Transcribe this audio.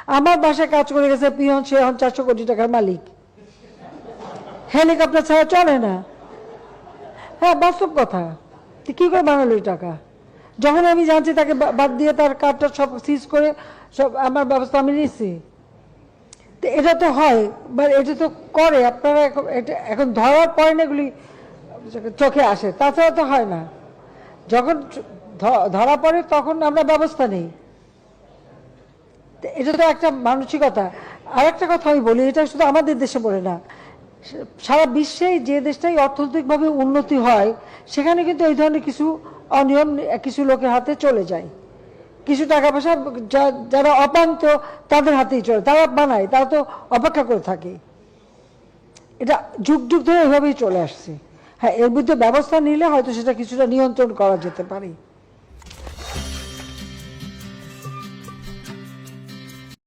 আমার বাসায় কাজ করে গেছে পিয়ন, সে এখন 400 কোটি টাকার মালিক। হেলিকপ্টার ছাড়া চলে না। হ্যাঁ, বাস্তব কথা। কি করে বানালো এই টাকা? যখন আমি জানছি তাকে বাদ দিয়ে তার কার্ডটা সব সিজ করে সব আমার ব্যবস্থা আমি নিচ্ছি। তো এটা তো হয়, বা এটা তো করে আপনারা এটা এখন ধরার পরে না এগুলি চোখে আসে, তাছাড়া তো হয় না। যখন ধরা পড়ে তখন আমরা ব্যবস্থা নেই। এটা তো একটা মানসিকতা। আর একটা কথা আমি বলি, এটা শুধু আমাদের দেশে বলে না, সারা বিশ্বে যে দেশটাই অর্থনৈতিকভাবে উন্নতি হয় সেখানে কিন্তু এই ধরনের কিছু অনিয়ম কিছু লোকের হাতে চলে যায়। কিছু টাকা পয়সা যারা অপান্ত তাদের হাতেই চলে, তারা বানায়, তারা তো অপেক্ষা করে থাকে। এটা যুগ যুগ ধরে এভাবেই চলে আসছে। হ্যাঁ, এর বিরুদ্ধে ব্যবস্থা নিলে হয়তো সেটা কিছুটা নিয়ন্ত্রণ করা যেতে পারে।